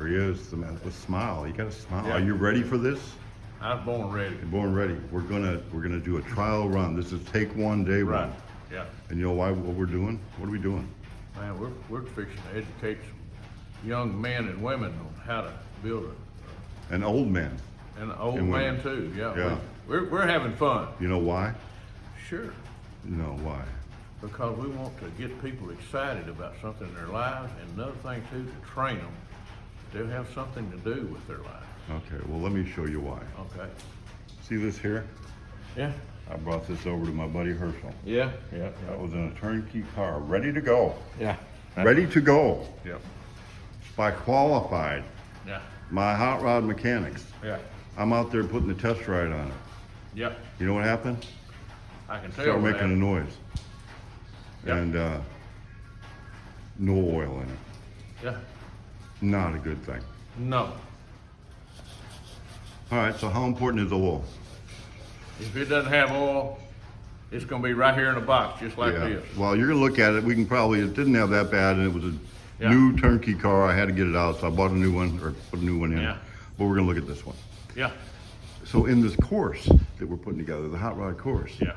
There he is, the man with a smile. You got a smile. Yeah. Are you ready for this? I was born ready. You're born ready. We're gonna do a trial run. This is take one, day Right. one. Yeah. And you know why? What we're doing? What are we doing? Man, we're fixing to educate some young men and women on how to build An old man. an old And man women. too. Yeah. Yeah. We're having fun. You know why? Sure. You know why? Because we want to get people excited about something in their lives, and another thing too, to train them to have something to do with their lives. Okay. Well, let me show you why. Okay. See this here? Yeah. I brought this over to my buddy Herschel. Yeah. That was in a turnkey car, ready to go. Yeah. Ready to go. Yeah. By qualified, Yeah. my hot rod mechanics. Yeah. I'm out there putting the test ride on it. Yeah. You know what happened? I can tell. Started what making a happened. noise. Yep. And no oil in it. Yeah. Not a good thing. No. All right, so how important is oil? If it doesn't have oil, it's gonna be right here in a box, just like Yeah. this. Well, you're gonna look at it. We can probably, it didn't have that bad, and it was a Yeah. new turnkey car. I had to get it out, so I bought a new one, or put a new one in. Yeah. But we're gonna look at this one. Yeah. So in this course that we're putting together, the hot rod course, Yeah.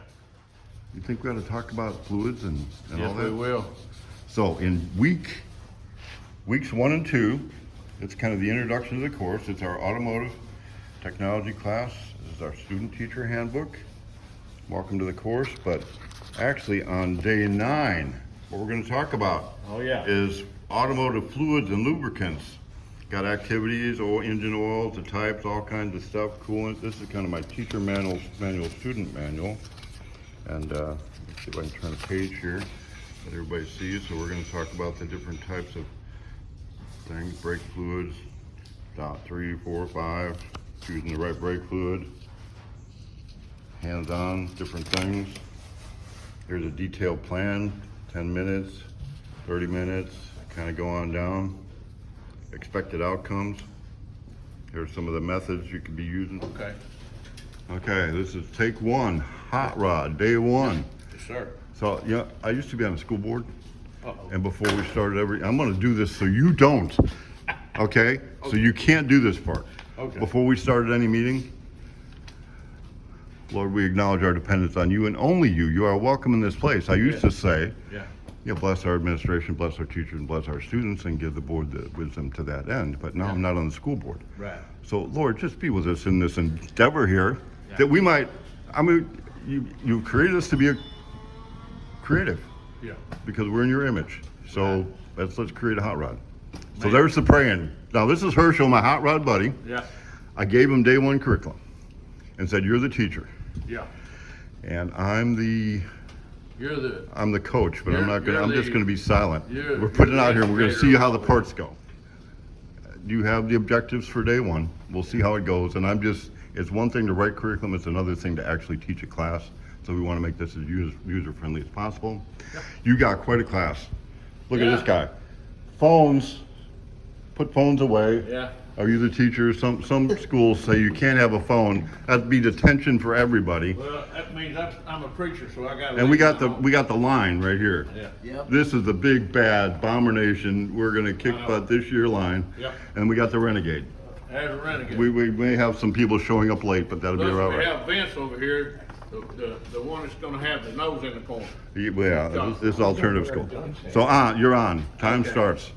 you think we ought to talk about fluids and all Yes, that? we will. So in weeks 1 and 2, it's kind of the introduction to the course. It's our automotive technology class. This is our student teacher handbook. Welcome to the course. But actually on day 9, what we're going to talk about Oh, yeah. is automotive fluids and lubricants. Got activities, engine oils, the types, all kinds of stuff, coolant. This is kind of my teacher manual, student manual. And let's see if I can turn a page here that everybody sees. So we're going to talk about the different types of things, brake fluids, dot 3, 4, 5, choosing the right brake fluid, hands-on, different things. Here's a detailed plan, 10 minutes, 30 minutes, kind of go on down. Expected outcomes. Here's some of the methods you could be using. Okay. Okay, this is take 1, hot rod, day 1. Yes, sir. So, yeah, I used to be on the school board, Uh-oh. and before we started I'm gonna do this so you don't, okay? So you can't do this part. Okay. Before we started any meeting, Lord, we acknowledge our dependence on you and only you. You are welcome in this place. I used to say, Yeah. bless our administration, bless our teachers, and bless our students, and give the board the wisdom to that end. But now I'm not on the school board. Right. So, Lord, just be with us in this endeavor here, Yeah. that we might, you created us to be creative, Yeah. because we're in your image. So let's create a hot rod. So Man. there's the praying. Now this is Herschel, my hot rod buddy. Yeah. I gave him day 1 curriculum and said, you're the teacher. Yeah. And I'm the coach, but I'm just gonna be silent. We're putting it out here and we're gonna see how the parts go. You have the objectives for day 1. We'll see how it goes. And it's one thing to write curriculum, it's another thing to actually teach a class. So we wanna make this as user-friendly as possible. You got quite a class. Look at this guy. Phones, put phones away. Yeah. Are you the teacher? Some schools say you can't have a phone. That'd be detention for everybody. Well, that means I'm a preacher, so I got. And we got the line right here. Yeah. Yep. This is the big bad Bomber Nation. We're gonna kick butt this year line. Yep. And we got the Renegade. As a renegade. We may have some people showing up late, but that'll be all Plus, we right. have Vince over here, the one that's gonna have the nose in the corner. Yeah, this is alternative school. So you're on. Time starts.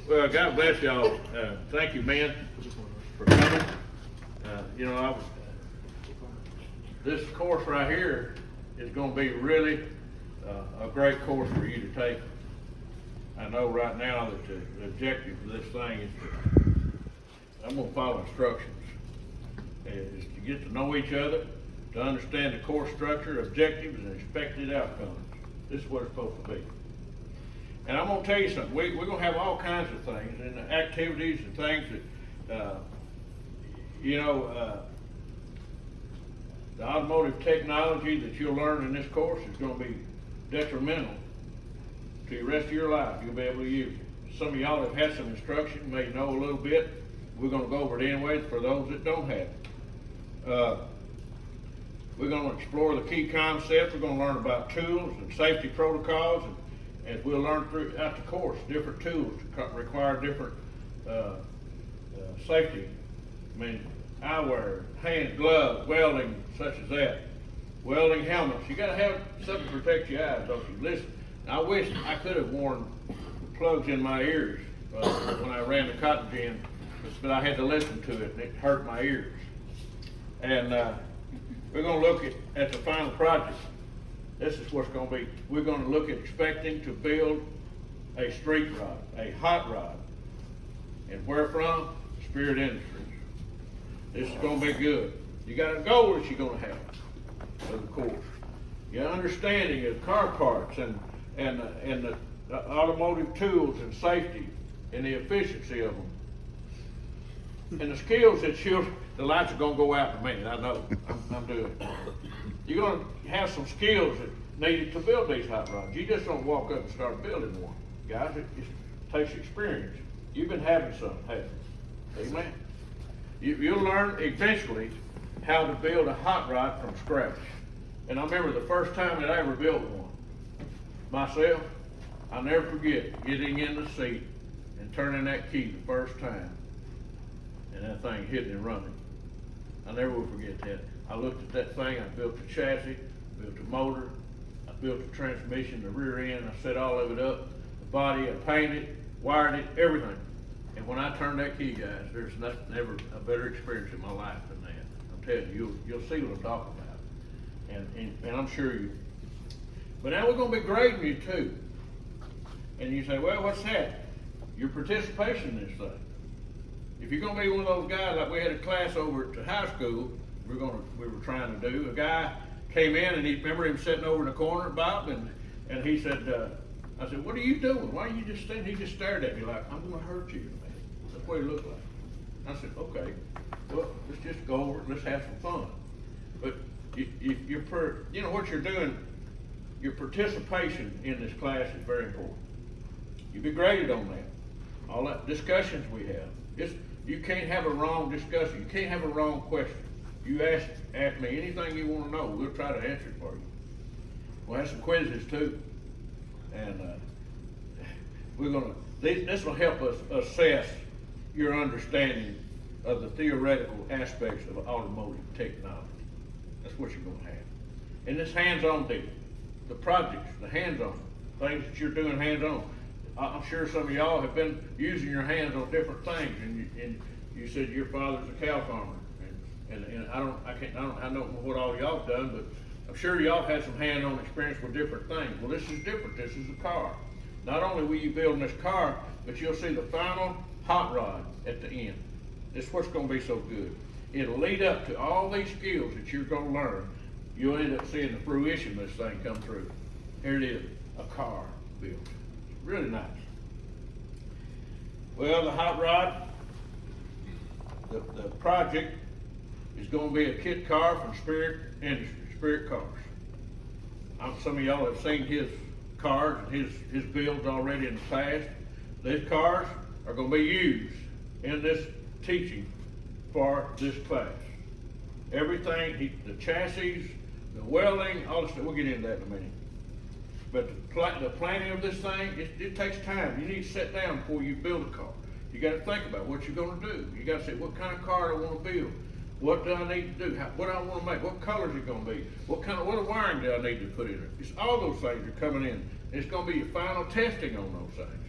Well, God bless y'all. Thank you, man, for coming. This course right here is gonna be really a great course for you to take. I know right now that the objective of this thing is I'm gonna follow instructions. Is to get to know each other, to understand the course structure, objectives, and expected outcomes. This is what it's supposed to be. And I'm gonna tell you something, we're gonna have all kinds of things, and activities and things that, the automotive technology that you'll learn in this course is gonna be detrimental to the rest of your life. You'll be able to use it. Some of y'all have had some instruction, may know a little bit. We're gonna go over it anyways for those that don't have it. We're gonna explore the key concepts. We're gonna learn about tools and safety protocols, and as we'll learn throughout the course, different tools require different safety, I mean, eyewear, hand gloves, welding, such as that. Welding helmets, you gotta have something to protect your eyes, don't you? Listen, I wish I could have worn plugs in my ears when I ran the cotton gin, but I had to listen to it and it hurt my ears. And we're gonna look at the final project. This is what's gonna be. We're gonna look at expecting to build a street rod, a hot rod. And where from? Spirit Industries. This is gonna be good. You got a goal that you're gonna have of the course. Your understanding of car parts and the automotive tools and safety and the efficiency of them. And the skills that the lights are gonna go out in a minute, I know, I'm doing it. You're gonna have some skills that needed to build these hot rods. You just don't walk up and start building one. Guys, it takes experience. You've been having some, haven't you? Amen. You'll learn eventually how to build a hot rod from scratch. And I remember the first time that I ever built one myself, I'll never forget getting in the seat and turning that key the first time and that thing hitting and running. I'll never will forget that. I looked at that thing, I built the chassis, built the motor, I built the transmission, the rear end, I set all of it up, the body, I painted, wired it, everything. And when I turned that key, guys, there's never a better experience in my life than that. I'm telling you, you'll see what I'm talking about. And I'm sure you. But now we're going to be grading you too. And you say, well, what's that? Your participation in this thing. If you're going to be one of those guys, like we had a class over at the high school, we were trying to do. A guy came in and remember him sitting over in the corner, Bob, and he said, I said, what are you doing? Why are you just standing? He just stared at me like, I'm going to hurt you, man. That's what he looked like. I said, okay, well, let's just go over it, let's have some fun. But you know what you're doing, your participation in this class is very important. You be graded on that. All that discussions we have. You can't have a wrong discussion. You can't have a wrong question. You ask me anything you want to know, we'll try to answer it for you. We'll have some quizzes too. And this will help us assess your understanding of the theoretical aspects of automotive technology. That's what you're going to have. And this hands-on deal, the projects, the hands-on, things that you're doing hands-on. I'm sure some of y'all have been using your hands on different things, and you said your father's a cow farmer, and I don't know what all y'all have done, but I'm sure y'all had some hand-on experience with different things. Well, this is different. This is a car. Not only will you build this car, but you'll see the final hot rod at the end. This is what's going to be so good. It'll lead up to all these skills that you're going to learn. You'll end up seeing the fruition of this thing come through. Here it is, a car built. Really nice. Well, the hot rod, the project is going to be a kit car from Spirit Industries, Spirit Cars. Some of y'all have seen his cars and his builds already in the past. These cars are going to be used in this teaching for this class. Everything, the chassis, the welding, all this stuff, we'll get into that in a minute. But the planning of this thing, it takes time. You need to sit down before you build a car. You got to think about what you're going to do. You got to say, what kind of car do I want to build? What do I need to do? What do I want to make? What color is it going to be? What wiring do I need to put in it? It's all those things are coming in. It's going to be your final testing on those things.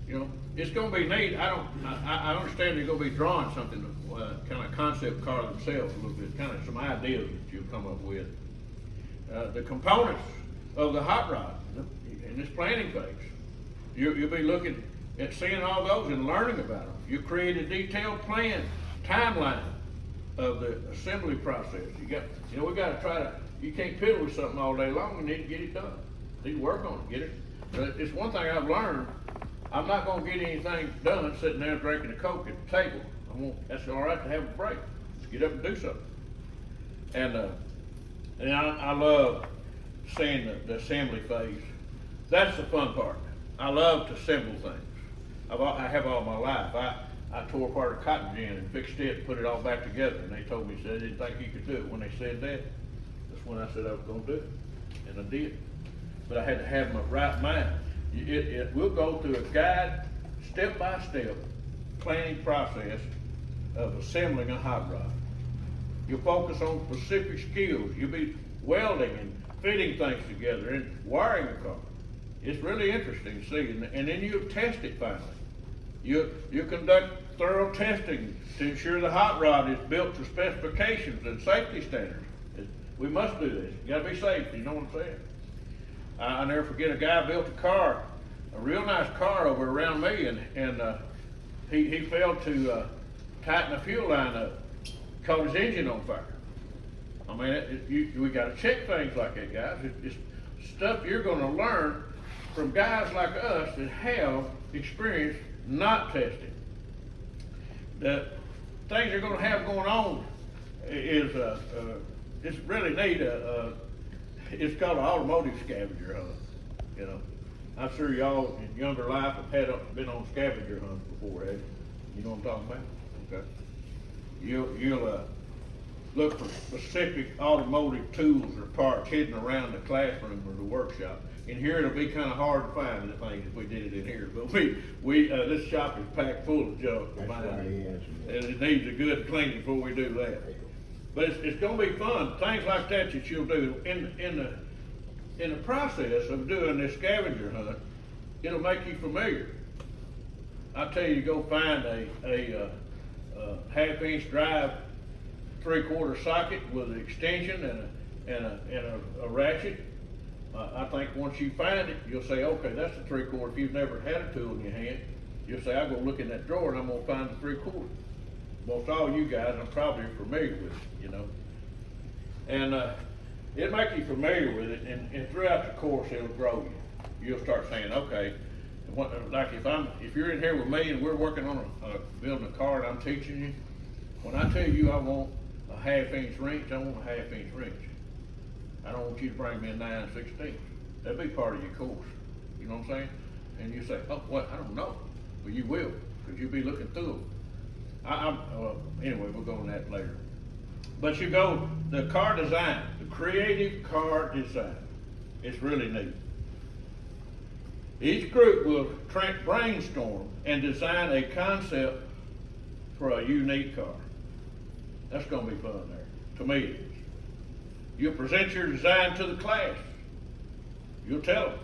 You know, it's going to be neat. I understand they're going to be drawing something, kind of concept car themselves a little bit, kind of some ideas that you'll come up with. The components of the hot rod in this planning phase. You'll be looking at seeing all those and learning about them. You create a detailed plan, timeline of the assembly process. We got to try to, you can't piddle with something all day long. You need to get it done. You need to work on it, get it. But it's one thing I've learned. I'm not going to get anything done sitting there drinking a Coke at the table. That's all right to have a break. Let's get up and do something. And I love seeing the assembly phase. That's the fun part. I love to assemble things. I have all my life. I tore apart a cotton gin and fixed it and put it all back together. And they told me, they didn't think you could do it. When they said that, that's when I said I was going to do it. And I did. But I had to have my right mind. We'll go through a guide, step-by-step planning process of assembling a hot rod. You'll focus on specific skills. You'll be welding and fitting things together and wiring a car. It's really interesting to see, and then you'll test it finally. You conduct thorough testing to ensure the hot rod is built to specifications and safety standards. We must do this. You gotta be safe, you know what I'm saying? I never forget, a guy built a car, a real nice car over around me, and he failed to tighten the fuel line up, caught his engine on fire. I mean, we gotta check things like that, guys. It's stuff you're gonna learn from guys like us that have experience not testing. The things you're gonna have going on is, it's really neat, it's called an automotive scavenger hunt, you know. I'm sure y'all in younger life have been on scavenger hunts before, have you? You know what I'm talking about? Okay. You'll look for specific automotive tools or parts hidden around the classroom or the workshop. In here, it'll be kind of hard to find the things if we did it in here, but this shop is packed full of junk. That's right, yes. And it needs a good cleaning before we do that. But it's gonna be fun, things like that you'll do in the process of doing this scavenger hunt. It'll make you familiar. I tell you, go find a half-inch drive 3/4 socket with an extension and a ratchet. I think once you find it, you'll say, okay, that's a 3/4. If you've never had a tool in your hand, you'll say, I'll go look in that drawer and I'm gonna find the 3/4. Most all you guys, I'm probably familiar with it, you know. And it'll make you familiar with it, and throughout the course, it'll grow you. You'll start saying, okay, like if you're in here with me and we're working on building a car and I'm teaching you, when I tell you I want a 1/2 inch wrench, I want a 1/2 inch wrench. I don't want you to bring me a 9/16. That'd be part of your course. You know what I'm saying? And you say, oh, what? I don't know. Well, you will, because you'll be looking through them. Anyway, we'll go on that later. But you go, the car design, the creative car design. It's really neat. Each group will brainstorm and design a concept for a unique car. That's gonna be fun there, to me it is. You'll present your design to the class. You'll tell them.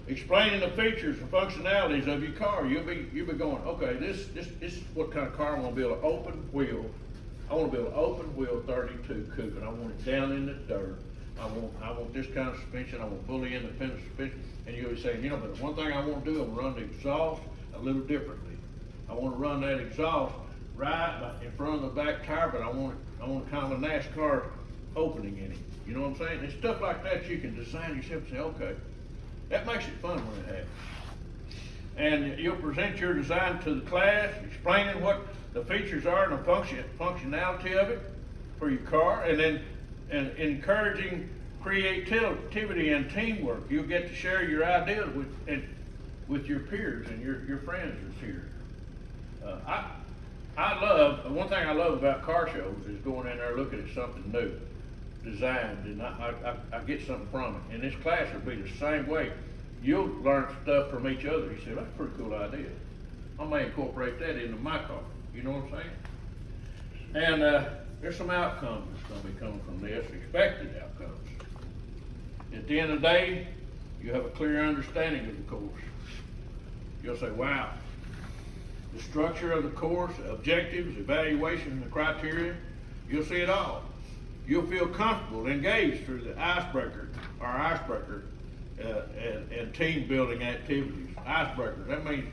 Explaining the features and functionalities of your car. You'll be going, okay, this is what kind of car I want to build. An open wheel. I want to build an open wheel 32 coupe, and I want it down in the dirt. I want this kind of suspension. I want fully independent suspension. And you'll be saying, you know, but one thing I want to do, I want to run the exhaust a little differently. I want to run that exhaust right in front of the back tire, but I want kind of a NASCAR opening in it. You know what I'm saying? And stuff like that you can design yourself and say, okay, that makes it fun when it happens. And you'll present your design to the class, explaining what the features are and the functionality of it for your car, and encouraging creativity and teamwork. You'll get to share your ideas with your peers and your friends that's here. One thing I love about car shows is going in there looking at something new, designed, and I get something from it. And this class will be the same way. You'll learn stuff from each other. You say, that's a pretty cool idea. I may incorporate that into my car. You know what I'm saying? And there's some outcomes that's going to be coming from this, expected outcomes. At the end of the day, you have a clear understanding of the course. You'll say, wow, the structure of the course, objectives, evaluation, and the criteria, you'll see it all. You'll feel comfortable, engaged through the icebreaker and team building activities. Icebreakers, that means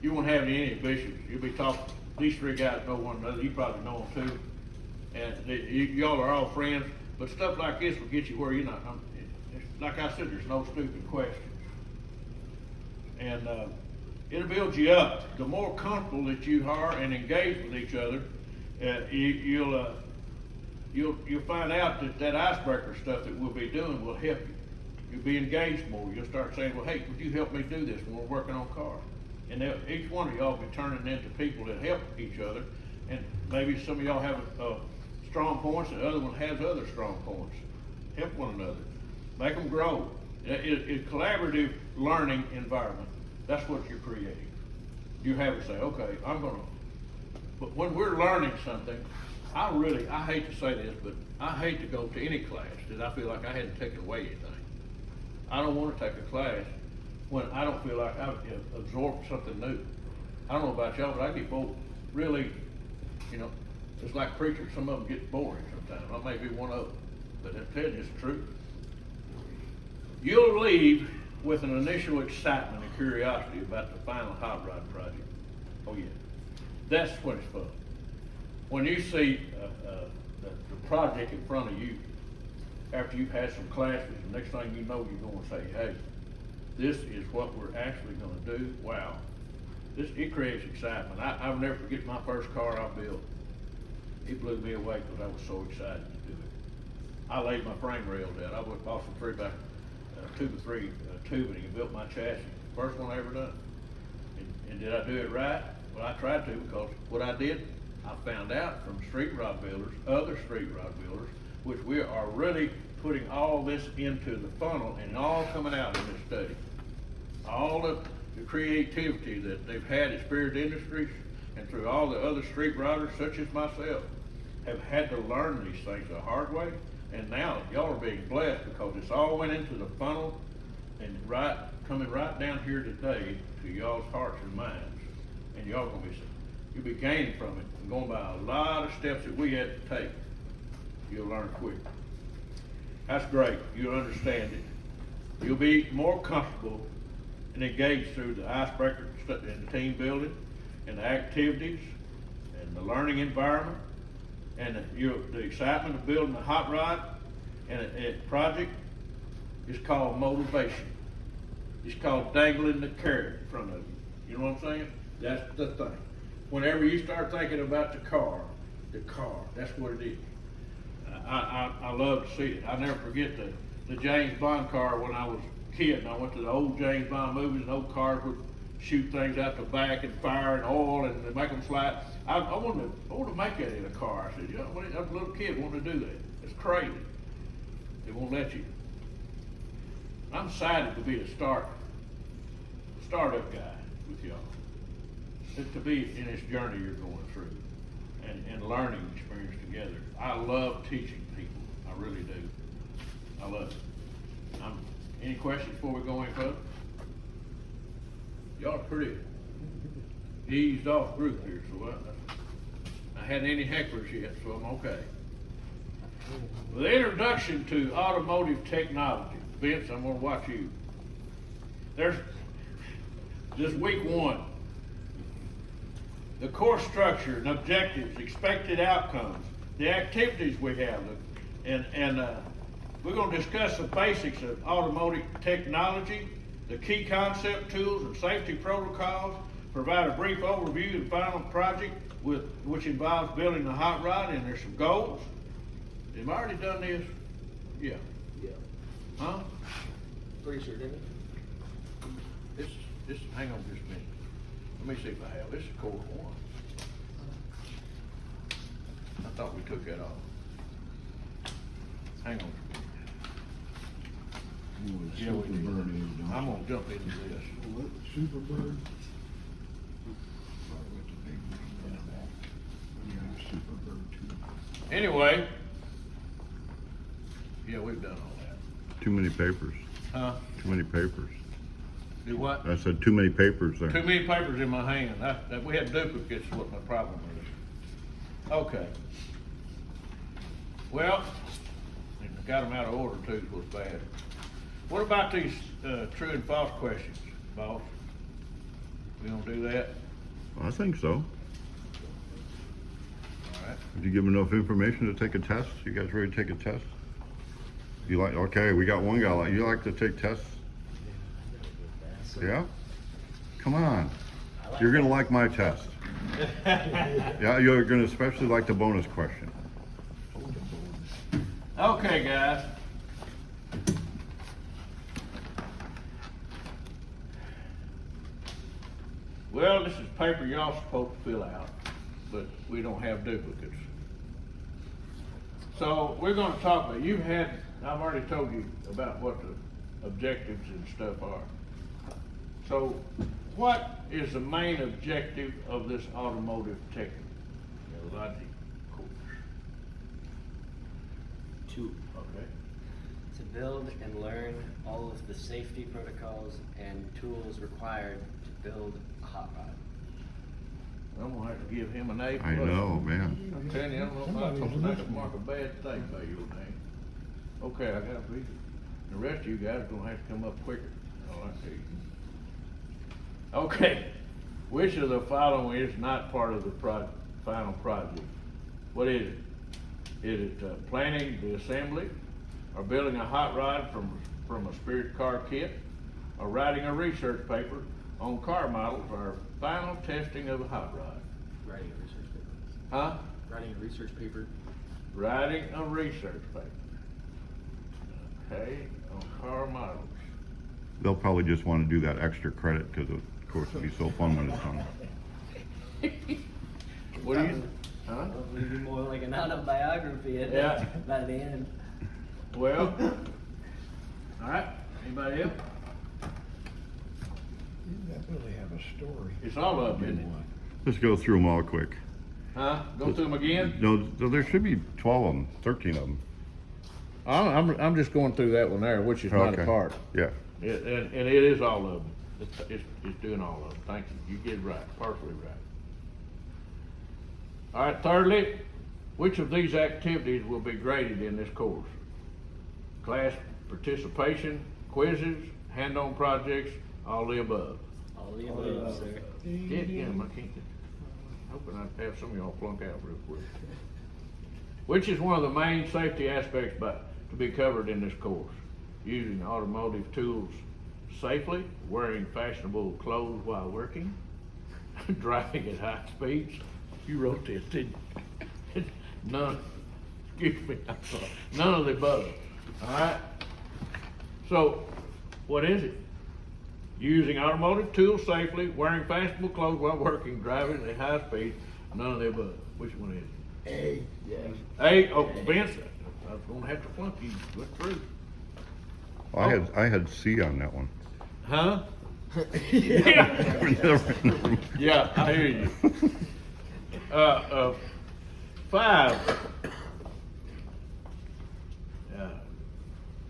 you won't have any inhibitions. You'll be talking, these three guys know one another, you probably know them too. And y'all are all friends, but stuff like this will get you where you're not, like I said, there's no stupid questions. And it'll build you up. The more comfortable that you are and engaged with each other, you'll find out that icebreaker stuff that we'll be doing will help you. You'll be engaged more. You'll start saying, well, hey, would you help me do this when we're working on cars? And each one of y'all will be turning into people that help each other. And maybe some of y'all have strong points and the other one has other strong points. Help one another. Make them grow. It's collaborative learning environment. That's what you're creating. You have to say, okay, but when we're learning something, I hate to say this, but I hate to go to any class that I feel like I hadn't taken away anything. I don't wanna take a class when I don't feel like I've absorbed something new. I don't know about y'all, but I get bored really, you know, it's like preachers, some of them get boring sometimes. I may be one of them, but I'm telling you it's true. You'll leave with an initial excitement and curiosity about the final hot rod project. Oh yeah, that's when it's fun. When you see the project in front of you, after you've had some classes, the next thing you know, you're gonna say, hey, this is what we're actually gonna do. Wow, it creates excitement. I'll never forget my first car I built. It blew me away because I was so excited to do it. I laid my frame rails out. I went and bought some 2x3 tubing and built my chassis. First one I ever done. And did I do it right? Well, I tried to, because what I did, I found out from street rod builders, other street rod builders, which we are really putting all this into the funnel and all coming out in this study. All of the creativity that they've had at Spirit Industries and through all the other street rodders, such as myself, have had to learn these things the hard way. And now y'all are being blessed because it's all went into the funnel and coming right down here today to y'all's hearts and minds. And y'all you'll be gaining from it and going by a lot of steps that we had to take. You'll learn quick. That's great. You'll understand it. You'll be more comfortable and engaged through the icebreaker and the team building and the activities and the learning environment and the excitement of building a hot rod and a project is called motivation. It's called dangling the carrot in front of you. You know what I'm saying? That's the thing. Whenever you start thinking about the car, that's what it is. I love to see it. I never forget the James Bond car when I was a kid, and I went to the old James Bond movies, and old cars would shoot things out the back and fire and oil and they make them slide. I wanted to make that in a car. I said, you know, I was a little kid wanting to do that. It's crazy. They won't let you. I'm excited to be a startup guy with y'all. To be in this journey you're going through and learning experience together. I love teaching people. I really do. I love it. Any questions before we go any further? Y'all are pretty eased off group here, so I hadn't any hecklers yet, so I'm okay. The introduction to automotive technology. Vince, I'm gonna watch you. There's this week one. The course structure and objectives, expected outcomes, the activities we have, and we're going to discuss the basics of automotive technology, the key concept, tools, and safety protocols, provide a brief overview of the final project which involves building a hot rod, and there's some goals. Have I already done this? Yeah. Yeah. Huh? Pretty sure, didn't it? This, hang on just a minute. Let me see if I have. This is course one. I thought we took that off. Hang on. Yeah, we did. I'm gonna jump into this. Superbird. Anyway, yeah, we've done all that. Too many papers. Huh? Too many papers. Do what? I said too many papers there. Too many papers in my hand. That we had duplicates is what my problem is. Okay. Well, I got them out of order too, was bad. What about these true and false questions, boss? We gonna do that? I think so. All right. Did you give them enough information to take a test? You guys ready to take a test? Okay, we got one guy you like to take tests? Yeah? Come on. You're gonna like my test. Yeah, you're gonna especially like the bonus question. Okay, guys. Well, this is paper y'all supposed to fill out, but we don't have duplicates. So we're gonna talk about, I've already told you about what the objectives and stuff are. So what is the main objective of this automotive logic course. To Okay. build and learn all of the safety protocols and tools required to build a hot rod. I'm gonna have to give him an A+. I know, man. I'm telling you, I don't know if I'm supposed to mark a bad thing by your name. Okay, I gotta be, the rest of you guys are gonna have to come up quicker, all I tell you. Okay, which of the following is not part of the final project? What is it? Is it planning the assembly, or building a hot rod from a spirit car kit, or writing a research paper on car models, or final testing of a hot rod? Writing a research paper. Huh? Writing a research paper. Writing a research paper. Okay, on car models. They'll probably just want to do that extra credit because of course it'll be so fun when it's done. What do you, huh? It'll be more like an autobiography Yeah. by the end. Well, all right, anybody else? You definitely have a story. It's all of them, isn't it? Let's go through them all quick. Huh? Go through them again? No, there should be 12 of them, 13 of them. I'm just going through that one there, which is not a Okay. part. Yeah. And it is all of them. It's doing all of them. Thank you. You get it right, partially right. All right, thirdly, which of these activities will be graded in this course? Class participation, quizzes, hand-on projects, all the above. All the above, sir. Yeah, I can't. Hoping I'd have some of y'all flunk out real quick. Which is one of the main safety aspects to be covered in this course? Using automotive tools safely, wearing fashionable clothes while working, driving at high speeds. You wrote this, didn't you? None, excuse me, I'm sorry. None of the above. All right? So, what is it? Using automotive tools safely, wearing fashionable clothes while working, driving at high speed, none of the above. Which one is it? A. Yeah. A, oh, Vince, I was gonna have to flunk you, look through. I had C on that one. Huh? Yeah. Yeah, I hear you. 5. Yeah.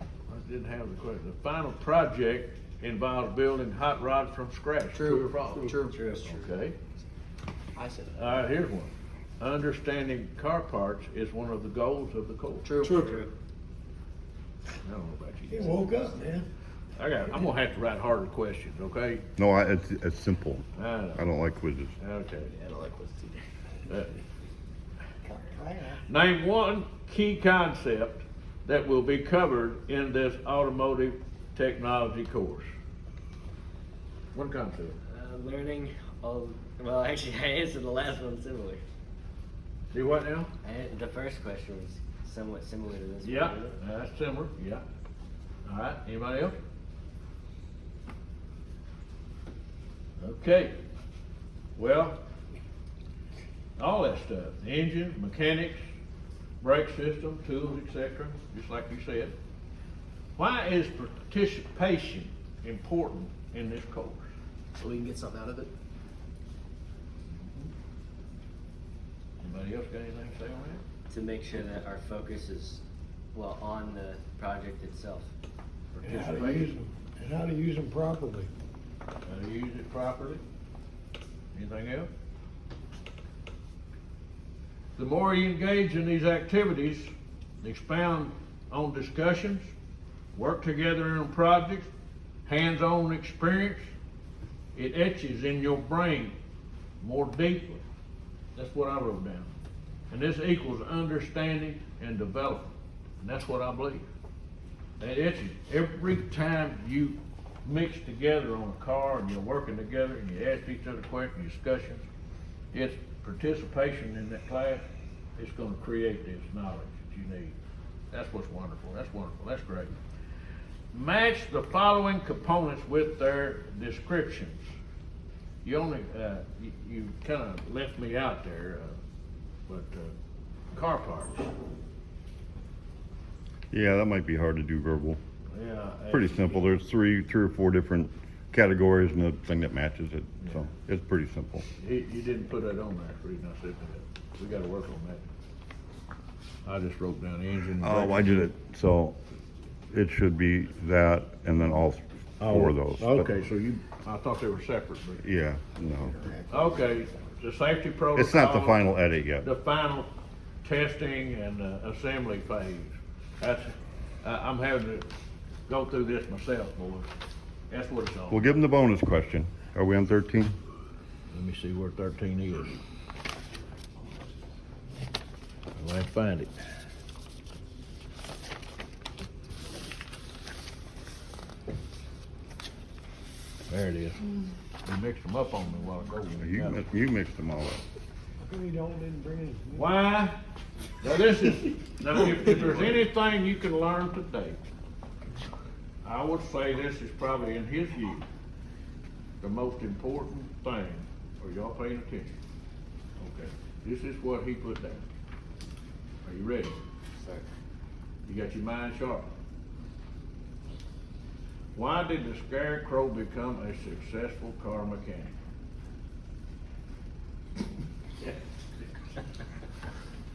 I didn't have the question. The final project involves building hot rods from scratch. True or false? True. Okay. I said it. All right, here's one. Understanding car parts is one of the goals of the course. True. I don't know about you. You woke up, man. I'm gonna have to write harder questions, okay? No, it's simple. I know. I don't like quizzes. Okay. I don't like what's either. Name one key concept that will be covered in this automotive technology course. What concept? Learning all, well, actually, I answered the last one similar. See what now? The first question was somewhat similar to this Yeah, one. that's similar, yeah. All right, anybody else? Okay, well, all that stuff, engine, mechanics, brake system, tools, etc., just like you said. Why is participation important in this course? So we can get something out of it. Anybody else got anything to say on that? To make sure that our focus is, well, on the project itself. And how to use them, and how to use them properly. How to use it properly? Anything else? The more you engage in these activities, expound on discussions, work together on projects, hands-on experience, it etches in your brain more deeply. That's what I wrote down. And this equals understanding and development. And that's what I believe. It etches. Every time you mix together on a car and you're working together and you ask each other questions, discussions, it's participation in that class. It's going to create this knowledge that you need. That's what's wonderful. That's wonderful. That's great. Match the following components with their descriptions. You only, you kind of left me out there, but car parts. Yeah, that might be hard to do verbal. Yeah. Pretty simple. There's three or four different categories and the thing that matches it, so it's pretty simple. You didn't put that on there, that's the reason I said that. We gotta work on that. I just wrote down engine. Oh, I did it, so it should be that and then all four of those. but- Okay, so I thought they were separate, but, Yeah, no. okay, the safety protocol. It's not the final edit yet. The final testing and assembly phase. I'm having to go through this myself, boys. That's what it's on. We'll give them the bonus question. Are we on 13? Let me see where 13 is. I'll have to find it. There it is. You mixed them up on me a while ago. You mixed them all up. How come you didn't bring his? Why? Now if there's anything you can learn today, I would say this is probably in his view, the most important thing. Are y'all paying attention? Okay, this is what he put down. Are you ready? Sir. You got your mind sharp? Why did the Scarecrow become a successful car mechanic?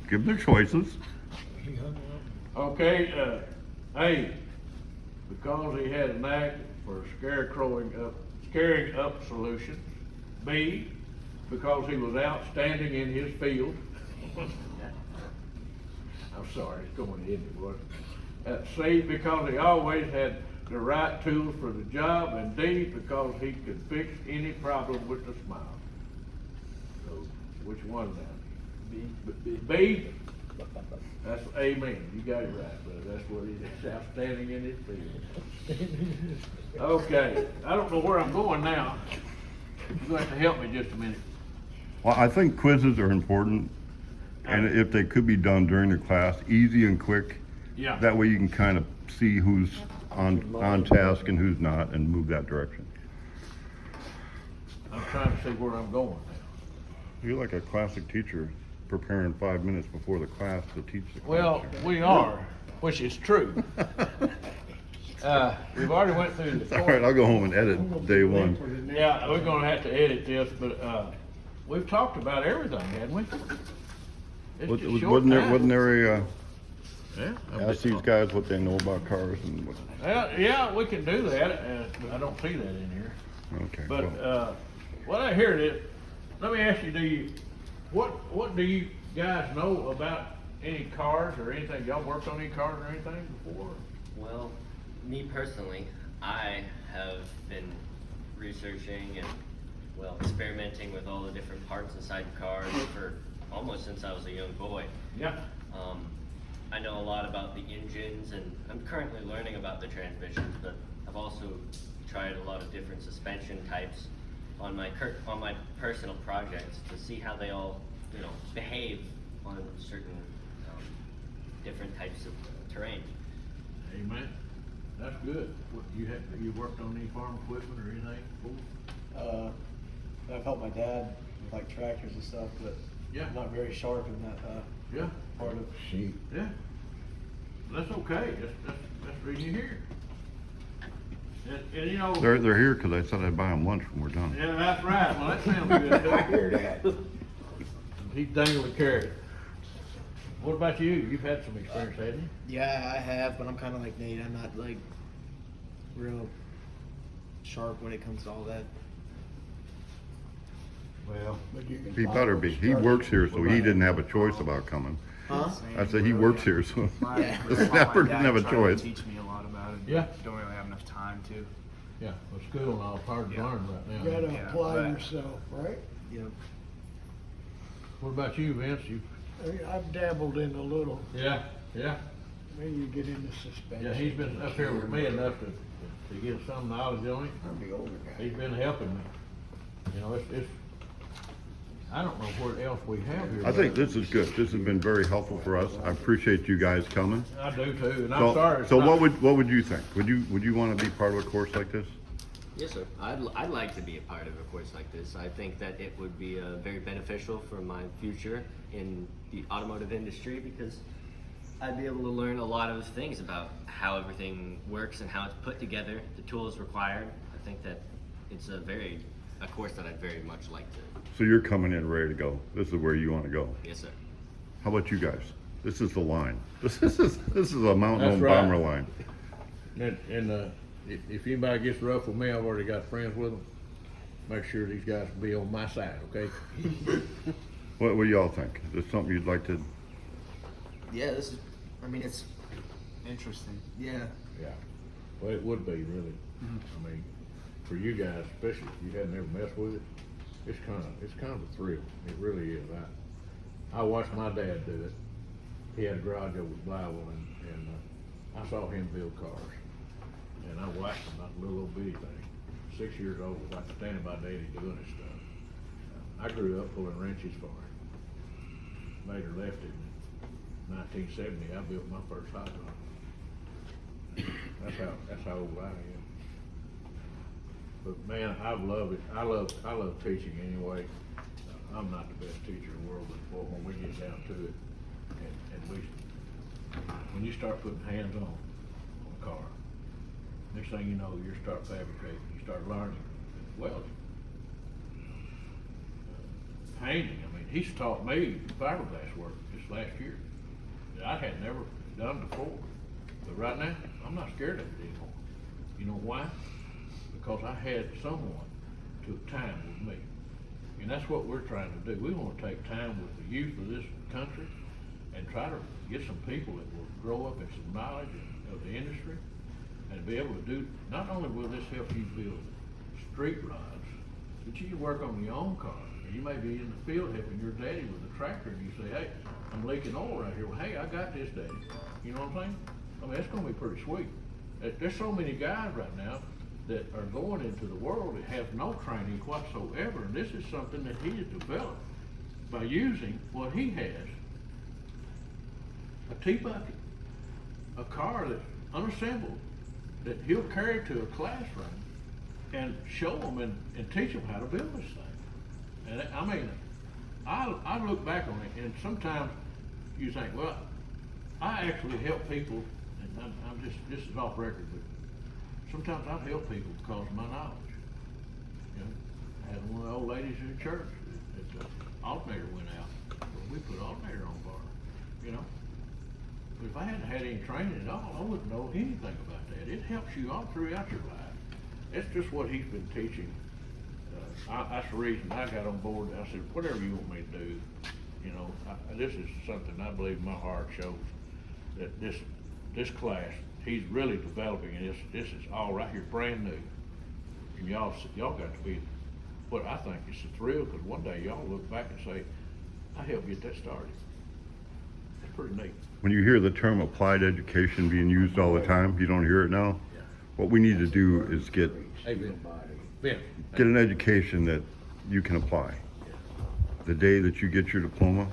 Give them the choices. He hung up. Okay, A, because he had a knack for scaring up solutions. B, because he was outstanding in his field. I'm sorry, it's going in it, boy. C, because he always had the right tools for the job. And D, because he could fix any problem with a smile. So, which one now? B? That's amen. You got it right, but that's what he's outstanding in his field. Okay, I don't know where I'm going now. You're going to have to help me just a minute. Well, I think quizzes are important, and if they could be done during the class, easy and quick. Yeah. That way you can kind of see who's on task and who's not, and move that direction. I'm trying to see where I'm going now. You're like a classic teacher, preparing 5 minutes before the class to teach the class. Well, we are, which is true. We've already went through the. All right, I'll go home and edit day one. Yeah, we're gonna have to edit this, but, we've talked about everything, hadn't we? It's just short time. Wasn't there a, Yeah. ask these guys what they know about cars and what, Well, yeah, we can do that, but I don't see that in here. okay. But, well, well, I hear it. Let me ask you, what do you guys know about any cars or anything? Y'all worked on any cars or anything before? Well, me personally, I have been researching and, well, experimenting with all the different parts inside cars for almost since I was a young boy. Yeah. I know a lot about the engines, and I'm currently learning about the transmissions, but I've also tried a lot of different suspension types on my personal projects to see how they all, behave on certain different types of terrain. Amen. That's good. You worked on any farm equipment or anything before? I've helped my dad with like tractors and stuff, but Yeah. I'm not very sharp in that Yeah. part of. See, Yeah. That's okay. That's the reason you're here. And you know. they're here because I said I'd buy them lunch when we're done. Yeah, that's right. Well, that sounds good too. I hear that. He's dangling a carrot. What about you? You've had some experience, haven't you? Yeah, I have, but I'm kind of like Nate. I'm not like real sharp when it comes to all that. Well, But you can He follow better be. He instructions. works here, so he didn't have a choice about coming. Huh? I said he works here, so Yeah. the snapper didn't have a choice. Teach me a lot about it. Yeah. Don't really have enough time to. yeah, well, school and all is hard to learn right You now. gotta Yeah, apply but- yourself, right? Yep. What about you, Vince? I mean, I've dabbled in a little, Yeah, yeah. maybe you get into suspension. Yeah, he's been up here with me enough to get some knowledge on it. I'm the older guy. He's been helping me. You know, it's, I don't know what else we have here. I think this is good. This has been very helpful for us. I appreciate you guys coming. I do too, and I'm sorry. it's So not- what would you think? Would you want to be part of a course like this? Yes, sir. I'd like to be a part of a course like this. I think that it would be very beneficial for my future in the automotive industry because I'd be able to learn a lot of things about how everything works and how it's put together, the tools required. I think that it's a course that I'd very much like to. So you're coming in ready to go. This is where you want to go. Yes, sir. How about you guys? This is the line. This is a mountain That's on right. bomber line. And if anybody gets rough with me, I've already got friends with them. Make sure these guys will be on my side, okay? What do y'all think? Is this something you'd like to? Yeah, this is. I mean, it's. Interesting. Yeah. Yeah. Well, it would be really. I mean, for you guys, especially if you hadn't ever messed with it, it's kind of a thrill. It really is. I watched my dad do it. He had a garage over at Bible, and I saw him build cars, and I watched him, not a little old bitty thing. 6 years old, was like standing by Daddy doing this stuff. I grew up pulling wrenches for him. Later left him. In 1970, I built my first hot rod. That's how old I am. But man, I love it. I love teaching anyway. I'm not the best teacher in the world, but boy, when we get down to it, when you start putting hands on a car, next thing you know, you start fabricating, you start learning, welding, painting. I mean, he's taught me fiberglass work this last year that I had never done before. But right now, I'm not scared of it anymore. You know why? Because I had someone took time with me. And that's what we're trying to do. We want to take time with the youth of this country and try to get some people that will grow up in some knowledge of the industry and be able to do, not only will this help you build street rods, but you can work on your own car. And you may be in the field helping your daddy with a tractor and you say, hey, I'm leaking oil right here. Well, hey, I got this, Daddy. You know what I'm saying? I mean, that's going to be pretty sweet. There's so many guys right now that are going into the world that have no training whatsoever, and this is something that he has developed by using what he has. A T-bucket, a car that's unassembled, that he'll carry to a classroom and show them and teach them how to build this thing. And I mean, I look back on it, and sometimes you think, well, I actually help people, and I'm just, this is off record, but sometimes I've helped people because of my knowledge. You know, I had one of the old ladies in the church that the alternator went out. Well, we put alternator on for her, you know. But if I hadn't had any training at all, I wouldn't know anything about that. It helps you all throughout your life. That's just what he's been teaching. That's the reason I got on board. I said, whatever you want me to do, you know, this is something I believe my heart shows that this class, he's really developing, and this is all right here, brand new. And y'all got to be what I think is a thrill, because one day y'all look back and say, I helped get that started. That's pretty neat. When you hear the term applied education being used all the time, you don't hear it now. Yeah. What we need to do is get Hey, Ben. an education that you can apply. The day that you get your diploma,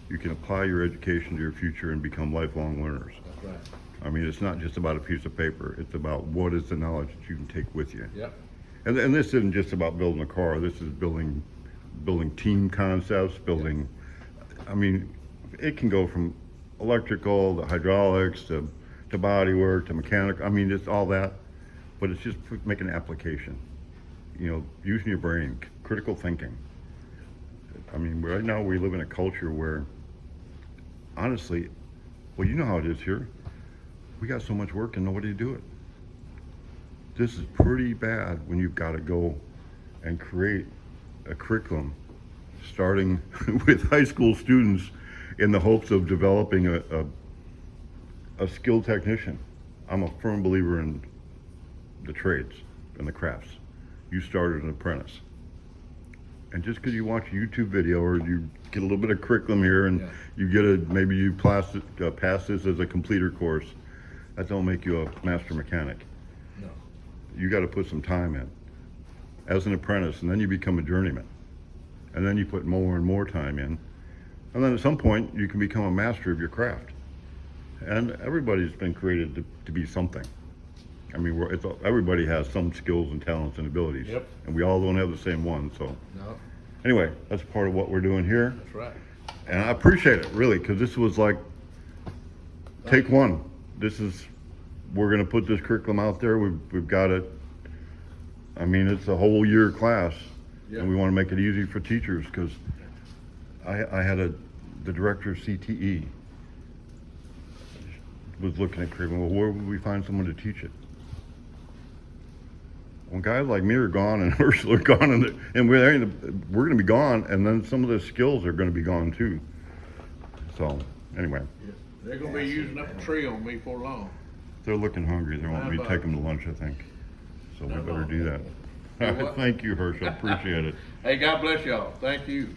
you can apply your education to your future and become lifelong learners. That's right. I mean, it's not just about a piece of paper. It's about what is the knowledge that you can take with you. Yep. And this isn't just about building a car. This is building team concepts, building, I mean, it can go from electrical to hydraulics to body work to mechanical. I mean, it's all that, but it's just making an application. You know, using your brain, critical thinking. I mean, right now we live in a culture where, honestly, well, you know how it is here. We got so much work and nobody to do it. This is pretty bad when you've got to go and create a curriculum starting with high school students in the hopes of developing a skilled technician. I'm a firm believer in the trades and the crafts. You started an apprentice. And just because you watch a YouTube video or you get a little bit of curriculum here and you get maybe you pass this as a completer course, that don't make you a master mechanic. No. You got to put some time in as an apprentice, and then you become a journeyman. And then you put more and more time in. And then at some point, you can become a master of your craft. And everybody's been created to be something. I mean, everybody has some skills and talents and abilities. Yep. And we all don't have the same one, so. No, Anyway, that's part of what we're doing here. that's right. And I appreciate it, really, because this was like, take one. We're gonna put this curriculum out there. We've got it I mean, it's a whole year class, Yeah. and we want to make it easy for teachers, because I had the director of CTE was looking at curriculum, well, where would we find someone to teach it? When guys like me are gone and Ursula are gone, and we're going to be gone, and then some of the skills are going to be gone too. So, anyway, Yeah. They're gonna be using up a tree on me for long. they're looking hungry. They want me to take them to lunch, I think. So we better do that. Do what? Thank you, Herschel. Appreciate it. Hey, God bless y'all. Thank you.